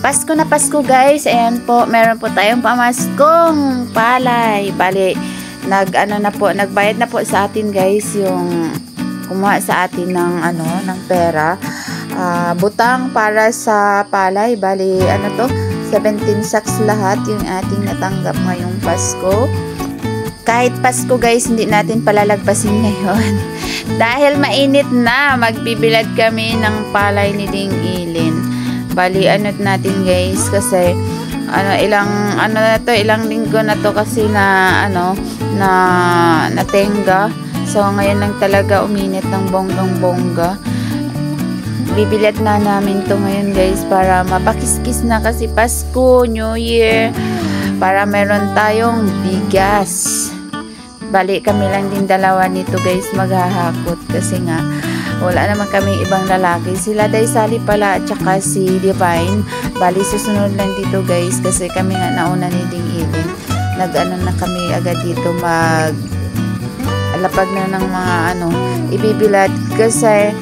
Pasko na Pasko guys. Ayan po, meron po tayong pamaskong palay. Bali, nagbayad na po sa atin guys yung kumuha sa atin ng pera. Butang para sa palay. Bali, 17 sacks lahat yung ating natanggap ngayong Pasko. Kahit Pasko guys, hindi natin palalagpasin ngayon. Dahil mainit na, magbibilad kami ng palay ni Ding Ilin. Bali, natin guys, kasi ilang linggo na to kasi na natenga. So ngayon lang talaga uminit ng bonggang-bongga. Bibilad na namin to ngayon guys para mapakiskis na kasi Pasko, New Year, para meron tayong bigas. Bali kami lang din dalawa nito guys maghahakot kasi nga wala naman kami ibang lalaki. Sila Daisali pala at saka si Divine. Bali susunod lang dito guys kasi kami nga nauna ni Ding Ilin. Na kami agad dito alapag na ng mga ibibilad kasi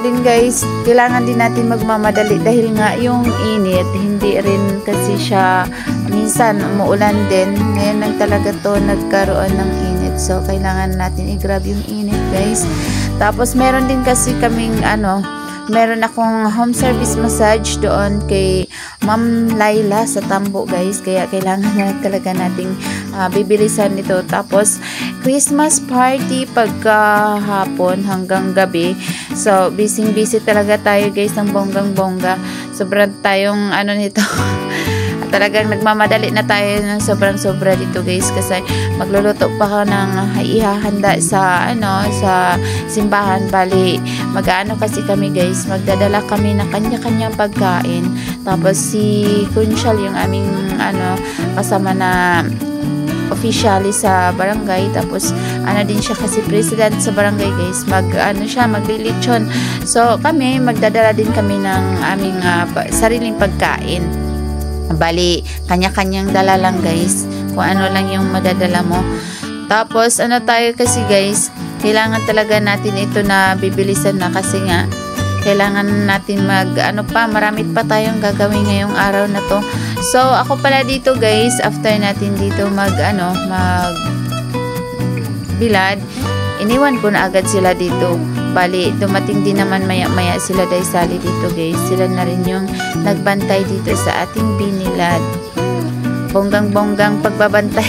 din guys, kailangan din natin magmamadali dahil nga yung init, hindi rin kasi siya minsan umuulan din. Ngayon lang talaga to nagkaroon ng init. So, kailangan natin i-grab yung init guys. Tapos, meron din kasi kaming meron akong home service massage doon kay Ma'am Laila sa Tambo guys. Kaya kailangan na talaga nating bibilisan nito. Tapos Christmas party pagkahapon hanggang gabi. So busy talaga tayo guys ng bonggang-bongga. Sobrang tayong nito. Talagang nagmamadali na tayo ng sobrang-sobra dito guys kasi magluluto pa ka ng ihahanda sa sa simbahan. Bali kasi kami guys, magdadala kami ng kanya-kanyang pagkain. Tapos si Kunsyal yung aming kasama na officially sa barangay, tapos din siya kasi president sa barangay guys, maglilitsyon. So kami magdadala din kami ng aming sariling pagkain. Bali, kanya-kanyang dala lang guys. Kung ano lang yung madadala mo. Tapos, tayo kasi guys, kailangan talaga natin ito na bibilisan na kasi nga, kailangan natin marami pa tayong gagawin ngayong araw na to. So, ako pala dito guys, after natin dito bilad, iniwan ko na agad sila dito. Bali, dumating din naman maya-maya sila Daisali dito guys. Sila na rin yung nagbantay dito sa ating binilad. Bonggang-bonggang pagbabantay.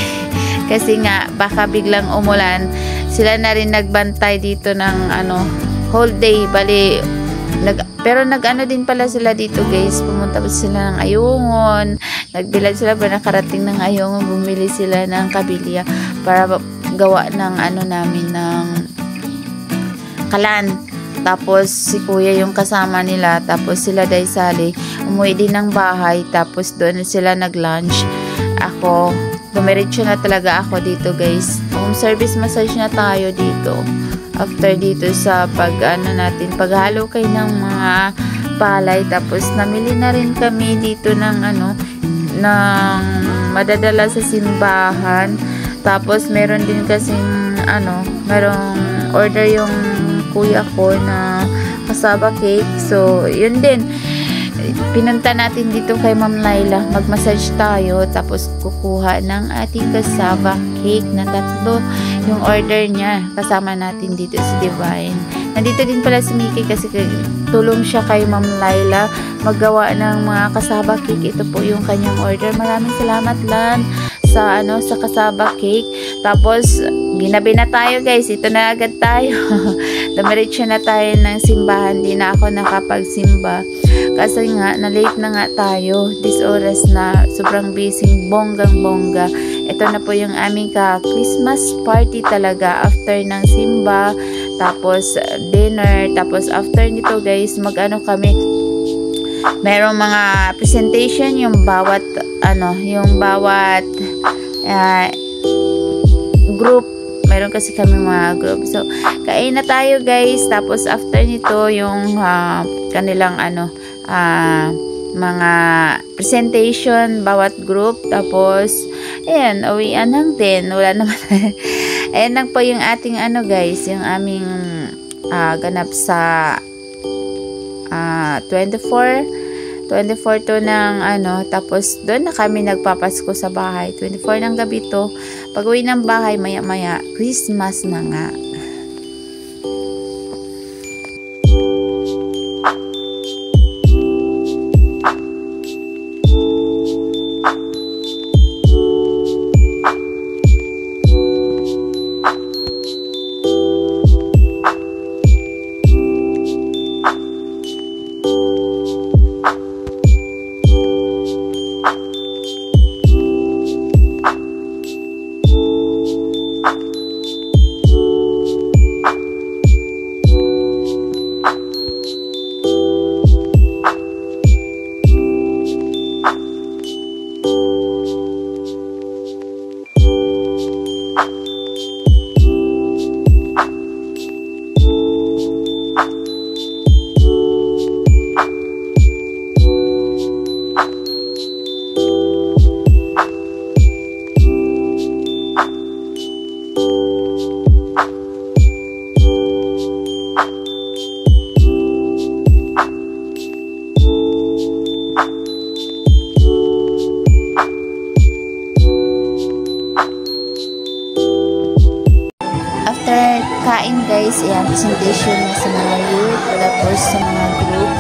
Kasi nga, baka biglang umulan. Sila na rin nagbantay dito ng whole day. Bali, pero din pala sila dito guys. Pumunta pa sila ng Ayungon. Nagbilad sila ba nakarating ng Ayungon. Bumili sila ng kabilya para gawa ng namin ng kalan. Tapos si kuya yung kasama nila. Tapos sila Daisali umuwi din ng bahay. Tapos doon sila nag-lunch. Ako, dumiretso na talaga ako dito guys. Home service massage na tayo dito. After dito sa paghalo kayo ng mga palay. Tapos namili na rin kami dito ng ng madadala sa simbahan. Tapos meron din kasing merong order yung kuya ko na kasaba cake. So yun din, pinunta natin dito kay Ma'am Laila, magmassage tayo. Tapos kukuha ng ating kasaba cake na 3 yung order niya. Kasama natin dito si Divine. Nandito din pala si Mickey kasi tulong siya kay Ma'am Laila maggawa ng mga kasaba cake. Ito po yung kanyang order. Maraming salamat Lan sa kasaba cake. Tapos ginabi na tayo guys. Ito na agad tayo. Dumiretso na tayo ng simbahan. Di na ako nakapagsimba kasi nga na-late na nga tayo. This oras na sobrang busy, bonggang-bongga. Ito na po yung aming Christmas party talaga. After ng simba, tapos dinner, tapos after nito guys, kami, merong mga presentation yung bawat group. Meron kasi kami mga group. So, kain na tayo guys. Tapos after nito yung kanilang mga presentation bawat group. Tapos ayan, uwian ng 10. Wala naman. Ayan lang po yung ating guys, yung aming ganap sa 24 24 to ng ano, tapos doon na kami nagpapasko sa bahay. 24 ng gabi to. Pag uwi ng bahay, maya-maya, Christmas na nga. After kain guys, ayan, presentation na sa mga youth, tapos sa mga group.